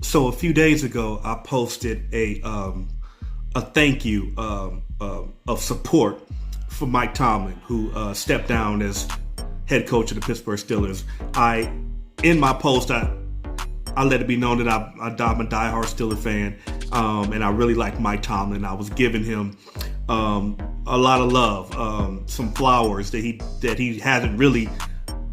So a few days ago, I posted a thank you of support for Mike Tomlin, who stepped down as head coach of the Pittsburgh Steelers. In my post, I let it be known that I'm a diehard Steeler fan, and I really like Mike Tomlin. I was giving him a lot of love, some flowers that he hasn't really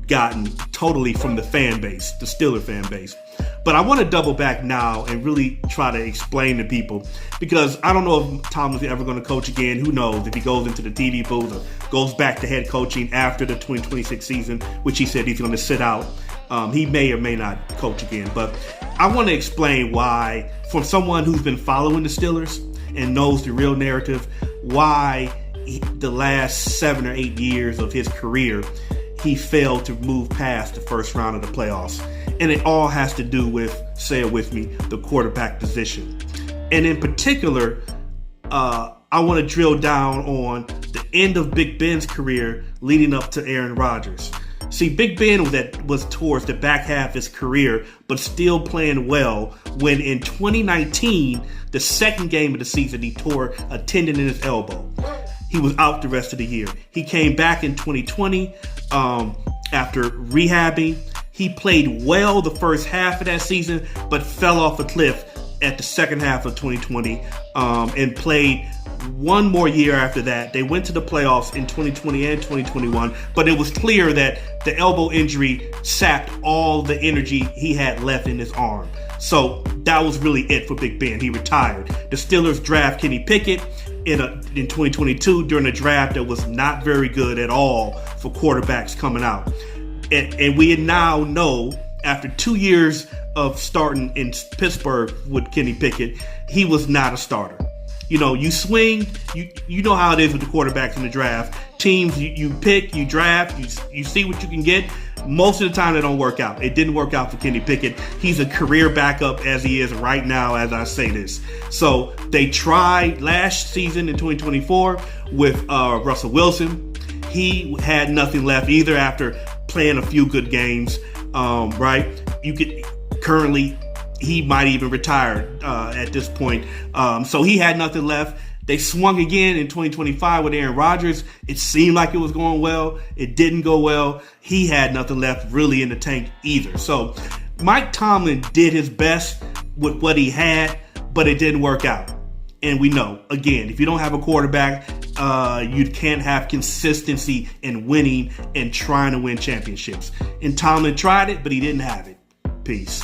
gotten totally from the fan base, the Steeler fan base. But I want to double back now and really try to explain to people, because I don't know if Tomlin's ever going to coach again. Who knows if he goes into the TV booth or goes back to head coaching after the 2026 season, which he said he's going to sit out. He may or may not coach again. But I want to explain why, from someone who's been following the Steelers and knows the real narrative, why the last 7 or 8 years of his career, he failed to move past the first round of the playoffs. And it all has to do with, say it with me, the quarterback position. And in particular, I want to drill down on the end of Big Ben's career leading up to Aaron Rodgers. See, Big Ben was towards the back half of his career, but still playing well when in 2019, the second game of the season, he tore a tendon in his elbow. He was out the rest of the year. He came back in 2020 after rehabbing. He played well the first half of that season, but fell off a cliff at the second half of 2020 and played one more year after that. They went to the playoffs in 2020 and 2021, but it was clear that the elbow injury sapped all the energy he had left in his arm. So that was really it for Big Ben. He retired. The Steelers draft Kenny Pickett in 2022 during a draft that was not very good at all for quarterbacks coming out. And we now know, after 2 years of starting in Pittsburgh with Kenny Pickett, he was not a starter. You know, you swing, you know how it is with the quarterbacks in the draft. Teams, you pick, you draft, you see what you can get. Most of the time, they don't work out. It didn't work out for Kenny Pickett. He's a career backup as he is right now as I say this. So they tried last season in 2024 with Russell Wilson. He had nothing left either after playing a few good games, right? Currently, he might even retire at this point. So he had nothing left. They swung again in 2025 with Aaron Rodgers. It seemed like it was going well. It didn't go well. He had nothing left really in the tank either. So Mike Tomlin did his best with what he had, but it didn't work out. And we know, again, if you don't have a quarterback, you can't have consistency in winning and trying to win championships. And Tomlin tried it, but he didn't have it. Peace.